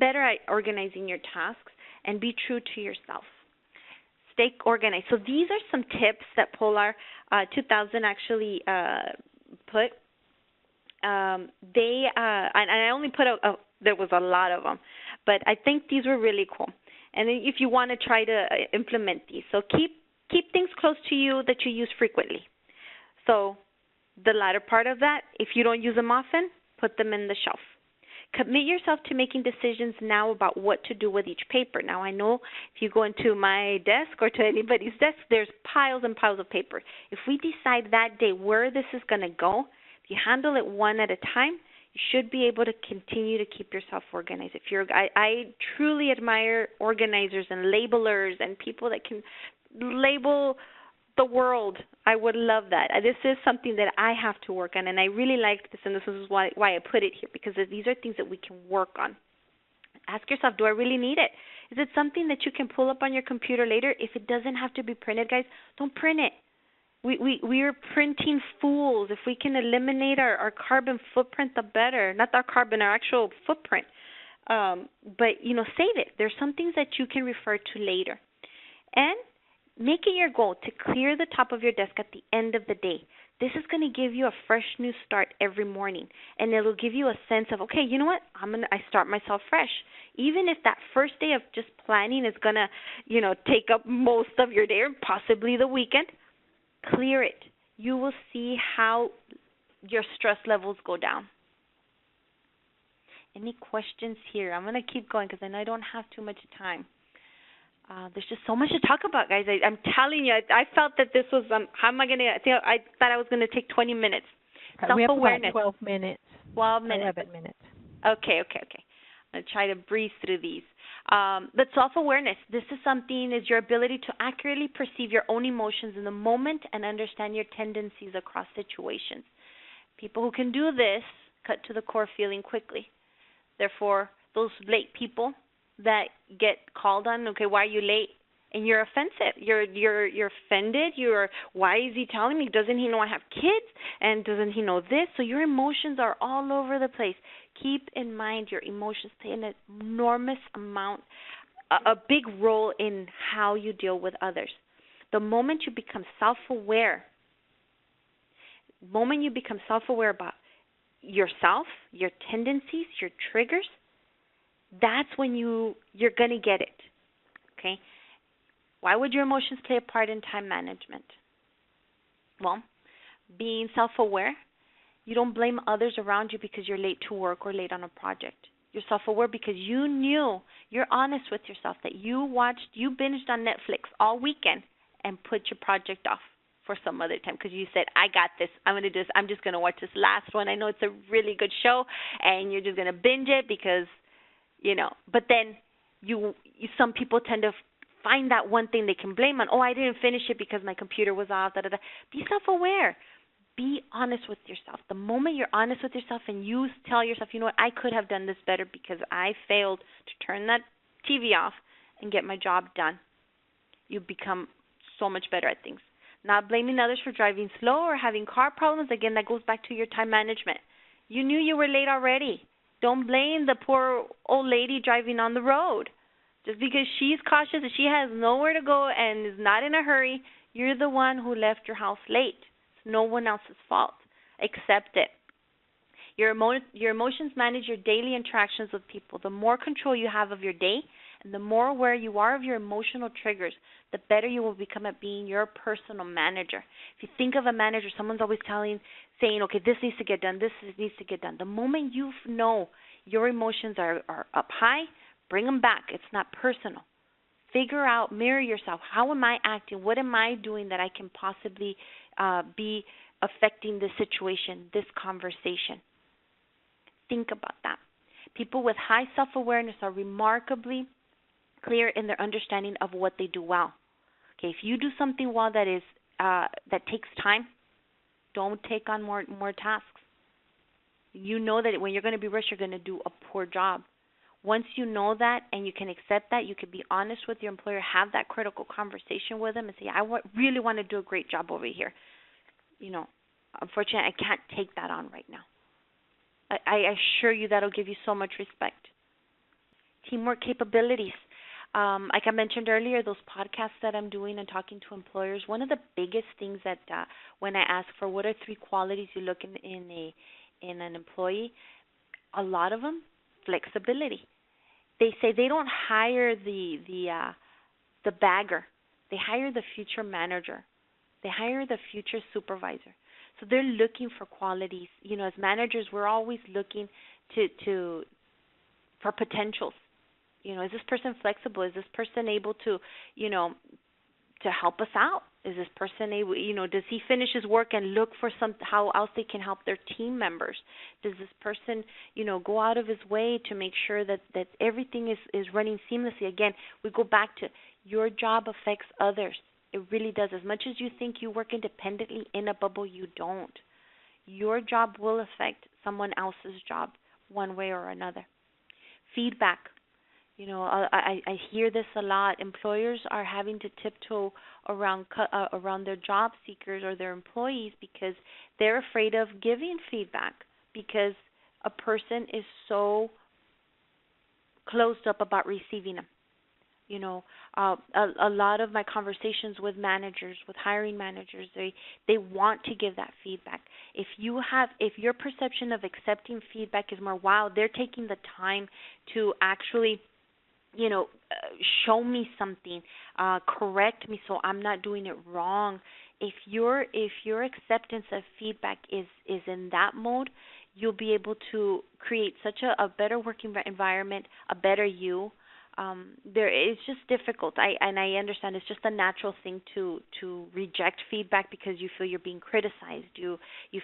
Speaker 2: better at organizing your tasks and be true to yourself. Stay organized. So these are some tips that Polar 2000 actually put. And I only put there was a lot of them, but I think these were really cool. And if you want to try to implement these, so keep things close to you that you use frequently. So the latter part of that, if you don't use them often, put them in the shelf. Commit yourself to making decisions now about what to do with each paper. Now, I know if you go into my desk or to anybody's desk, there's piles and piles of paper. If we decide that day where this is going to go, if you handle it one at a time, you should be able to continue to keep yourself organized. I truly admire organizers and labelers and people that can label the world. I would love that. This is something that I have to work on, and I really like this, and this is why I put it here, because these are things that we can work on. Ask yourself, do I really need it? Is it something that you can pull up on your computer later? If it doesn't have to be printed, guys, don't print it. We are printing fools. If we can eliminate our carbon footprint, the better. Not our carbon, our actual footprint. But, save it. There's some things that you can refer to later. And make it your goal to clear the top of your desk at the end of the day. This is going to give you a fresh new start every morning, and it'll give you a sense of, okay, you know what? I start myself fresh. Even if that first day of just planning is going to, take up most of your day or possibly the weekend, clear it. You will see how your stress levels go down. Any questions here? I'm going to keep going because I know I don't have too much time. There's just so much to talk about, guys. I'm telling you, I felt that this was, how am I going to, I thought I was going to take 20 minutes.
Speaker 1: Self-awareness. We have about 12 minutes.
Speaker 2: 12 minutes.
Speaker 1: 11 minutes.
Speaker 2: Okay. I'm going to try to breeze through these. But self-awareness, this is your ability to accurately perceive your own emotions in the moment and understand your tendencies across situations. People who can do this cut to the core feeling quickly. Therefore, those late people that get called on, okay, why are you late? And you're offensive. You're offended. Why is he telling me? Doesn't he know I have kids? And doesn't he know this? So your emotions are all over the place. Keep in mind your emotions play an enormous amount, a big role in how you deal with others. The moment you become self-aware about yourself, your tendencies, your triggers, that's when you're going to get it, okay? Why would your emotions play a part in time management? Well, being self-aware, you don't blame others around you because you're late to work or late on a project. You're self-aware because you're honest with yourself that you binged on Netflix all weekend and put your project off for some other time because you said, I got this. I'm just going to watch this last one. I know it's a really good show, and you're just going to binge it because but then some people tend to find that one thing they can blame on. Oh, I didn't finish it because my computer was off. Be self-aware. Be honest with yourself. The moment you're honest with yourself and you tell yourself, you know what, I could have done this better because I failed to turn that TV off and get my job done, you become so much better at things. Not blaming others for driving slow or having car problems. Again, that goes back to your time management. You knew you were late already. Don't blame the poor old lady driving on the road. Just because she's cautious and she has nowhere to go and is not in a hurry, you're the one who left your house late. It's no one else's fault. Accept it. Your emotions manage your daily interactions with people. The more control you have of your day and the more aware you are of your emotional triggers, the better you will become at being your personal manager. If you think of a manager, someone's always saying, okay, this needs to get done, this needs to get done. The moment you know your emotions are up high, bring them back. It's not personal. Figure out, mirror yourself. How am I acting? What am I doing that I can possibly be affecting this situation, this conversation? Think about that. People with high self-awareness are remarkably clear in their understanding of what they do well. Okay, if you do something well that takes time, don't take on more tasks. You know that when you're going to be rushed, you're going to do a poor job. Once you know that and you can accept that, you can be honest with your employer, have that critical conversation with them and say, really want to do a great job over here. Unfortunately, I can't take that on right now. I assure you that'll give you so much respect. Teamwork capabilities. Like I mentioned earlier, those podcasts that I'm doing and talking to employers, one of the biggest things that when I ask for what are 3 qualities you look in an employee, a lot of them, flexibility. They say they don't hire the bagger. They hire the future manager. They hire the future supervisor. So they're looking for qualities. As managers, we're always looking for potentials. Is this person flexible? Is this person able to help us out? Is this person able, does he finish his work and look for how else they can help their team members? Does this person, go out of his way to make sure that everything is running seamlessly? Again, we go back to your job affects others. It really does. As much as you think you work independently in a bubble, you don't. Your job will affect someone else's job one way or another. Feedback. I hear this a lot. Employers are having to tiptoe around their job seekers or their employees because they're afraid of giving feedback because a person is so closed up about receiving them. A lot of my conversations with managers, with hiring managers, they want to give that feedback. If your perception of accepting feedback is more, wow, they're taking the time to actually show me something, correct me so I'm not doing it wrong. If your acceptance of feedback is in that mode, you'll be able to create such a better working environment, a better you. It's just difficult. I understand it's just a natural thing to reject feedback because you feel you're being criticized. You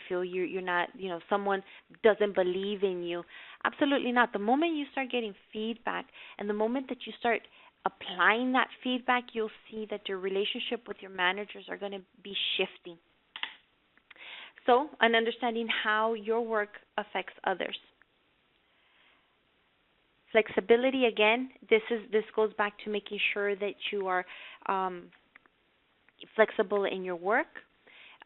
Speaker 2: feel you're not, someone doesn't believe in you. Absolutely not. The moment you start getting feedback and the moment that you start applying that feedback, you'll see that your relationship with your managers are going to be shifting. So, an understanding how your work affects others. Flexibility, again, this goes back to making sure that you are flexible in your work.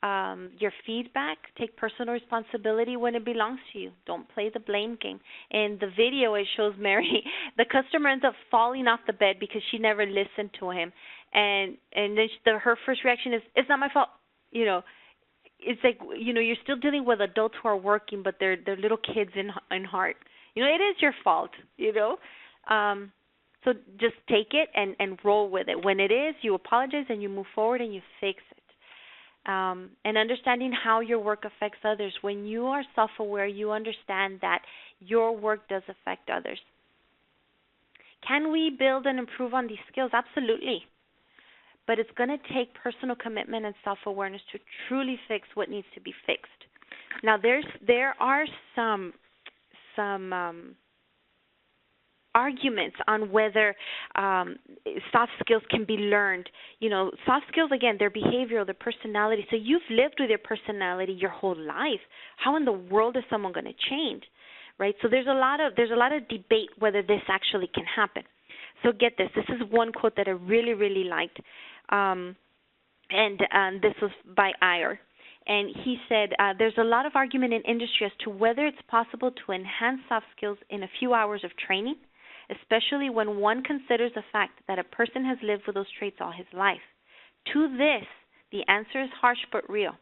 Speaker 2: Your feedback, take personal responsibility when it belongs to you. Don't play the blame game. In the video, it shows Mary, the customer ends up falling off the bed because she never listened to him. And then her first reaction is, it's not my fault. It's like, you're still dealing with adults who are working, but they're little kids in heart. It is your fault, So just take it and roll with it. When it is, you apologize and you move forward and you fix it. And understanding how your work affects others. When you are self-aware, you understand that your work does affect others. Can we build and improve on these skills? Absolutely. But it's going to take personal commitment and self-awareness to truly fix what needs to be fixed. Now, there are some arguments on whether soft skills can be learned. Soft skills, again, they're behavioral, they're personality. So you've lived with your personality your whole life. How in the world is someone going to change, right? So there's a lot of debate whether this actually can happen. So get this. This is one quote that I really, really liked, and this was by Iyer. And he said, there's a lot of argument in industry as to whether it's possible to enhance soft skills in a few hours of training, especially when one considers the fact that a person has lived with those traits all his life. To this, the answer is harsh but real.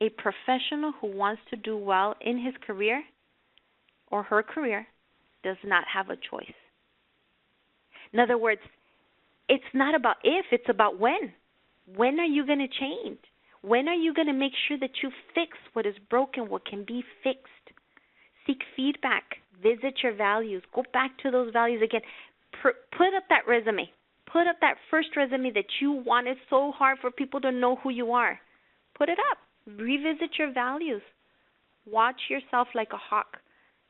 Speaker 2: A professional who wants to do well in his career or her career does not have a choice. In other words, it's not about if, it's about when. When are you going to change? When are you going to make sure that you fix what is broken, what can be fixed? Seek feedback. Visit your values. Go back to those values again. Put up that resume. Put up that first resume that you wanted so hard for people to know who you are. Put it up. Revisit your values. Watch yourself like a hawk.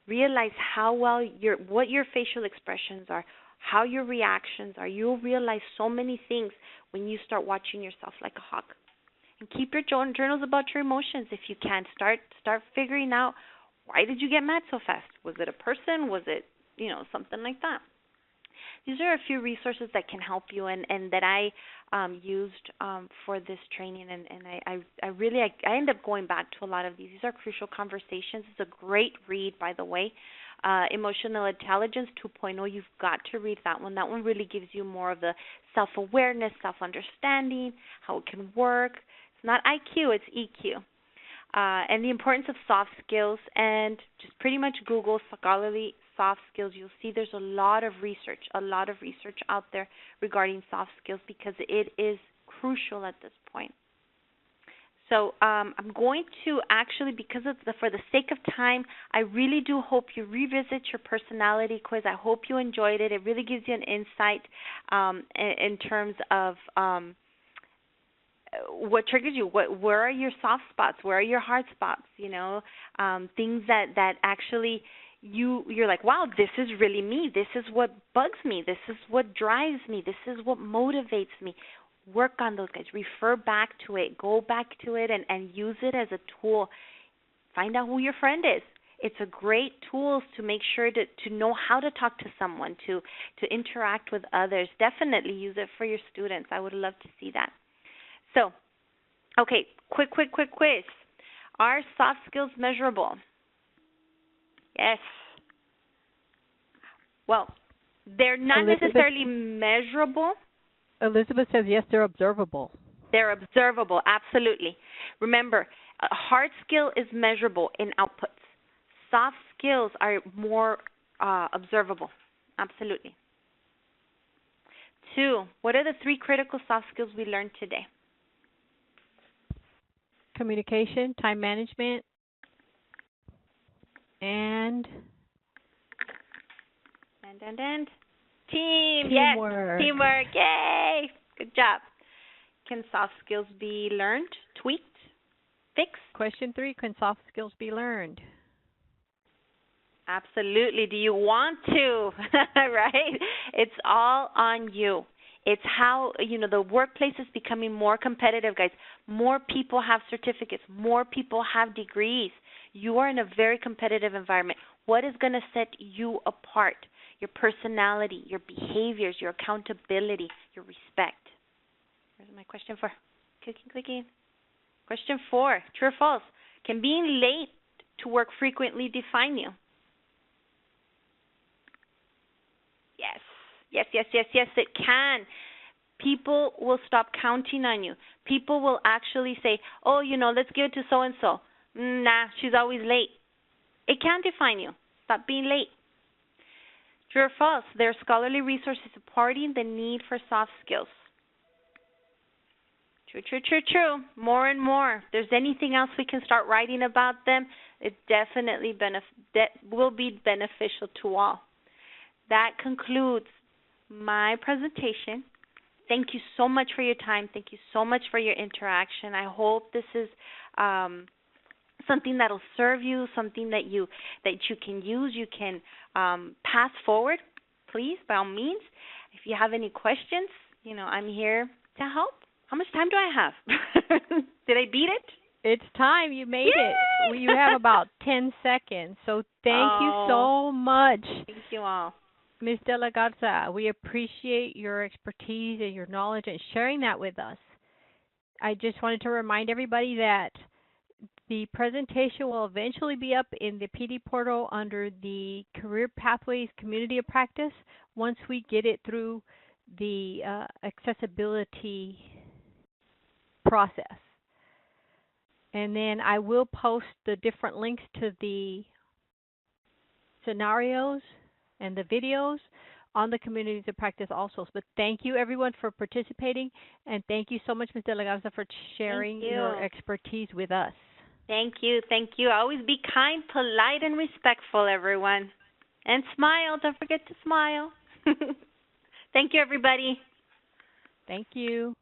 Speaker 2: Realize how well what your facial expressions are, how your reactions are. You'll realize so many things when you start watching yourself like a hawk. And keep your journals about your emotions if you can. Start figuring out, why did you get mad so fast? Was it a person? Was it something like that. These are a few resources that can help you and that I used for this training, and I really end up going back to a lot of these. These are crucial conversations. It's a great read, by the way. Emotional Intelligence 2.0, you've got to read that one. That one really gives you more of the self-awareness, self-understanding, how it can work. It's not IQ, it's EQ. And the importance of soft skills, and just pretty much Google scholarly soft skills. You'll see there's a lot of research out there regarding soft skills because it is crucial at this point. So I'm going to actually, for the sake of time, I really do hope you revisit your personality quiz. I hope you enjoyed it. It really gives you an insight in terms of what triggers you. Where are your soft spots? Where are your hard spots? Things that actually you're like, wow, this is really me. This is what bugs me. This is what drives me. This is what motivates me. Work on those guys. Refer back to it. Go back to it and use it as a tool. Find out who your friend is. It's a great tool to make sure to know how to talk to someone, to interact with others. Definitely use it for your students. I would love to see that. So, okay, quick quiz. Are soft skills measurable? Yes. Well, they're not necessarily measurable.
Speaker 1: Elizabeth says yes, they're observable.
Speaker 2: They're observable, absolutely. Remember, a hard skill is measurable in outputs. Soft skills are more observable, absolutely. 2, what are the 3 critical soft skills we learned today?
Speaker 1: Communication, time management, and
Speaker 2: team.
Speaker 1: Teamwork.
Speaker 2: Yes, teamwork. Yay! Good job. Can soft skills be learned, tweaked, fixed?
Speaker 1: Question 3, can soft skills be learned?
Speaker 2: Absolutely. Do you want to? Right? It's all on you. It's how, the workplace is becoming more competitive, guys. More people have certificates. More people have degrees. You are in a very competitive environment. What is going to set you apart? Your personality, your behaviors, your accountability, your respect. Where's my question 4? Clicking. Question 4, true or false? Can being late to work frequently define you? Yes, it can. People will stop counting on you. People will actually say, oh, let's give it to so-and-so. Nah, she's always late. It can define you. Stop being late. True or false? There are scholarly resources supporting the need for soft skills. True. More and more. If there's anything else we can start writing about them, it definitely will be beneficial to all. That concludes my presentation. Thank you so much for your time. Thank you so much for your interaction. I hope this is something that'll serve you, something that you can use, you can pass forward. Please, by all means, if you have any questions, I'm here to help. How much time do I have? Did I beat it?
Speaker 1: It's time. You made
Speaker 2: Yay!
Speaker 1: it. You have about 10 seconds. So thank you so much.
Speaker 2: Thank you all.
Speaker 1: Ms. De La Garza, we appreciate your expertise and your knowledge and sharing that with us. I just wanted to remind everybody that the presentation will eventually be up in the PD portal under the Career Pathways Community of Practice once we get it through the accessibility process. And then I will post the different links to the scenarios and the videos on the communities of practice also. But thank you, everyone, for participating, and thank you so much, Ms. De La Garza, for sharing your expertise with us.
Speaker 2: Thank you. Always be kind, polite, and respectful, everyone. And smile. Don't forget to smile. Thank you, everybody.
Speaker 1: Thank you.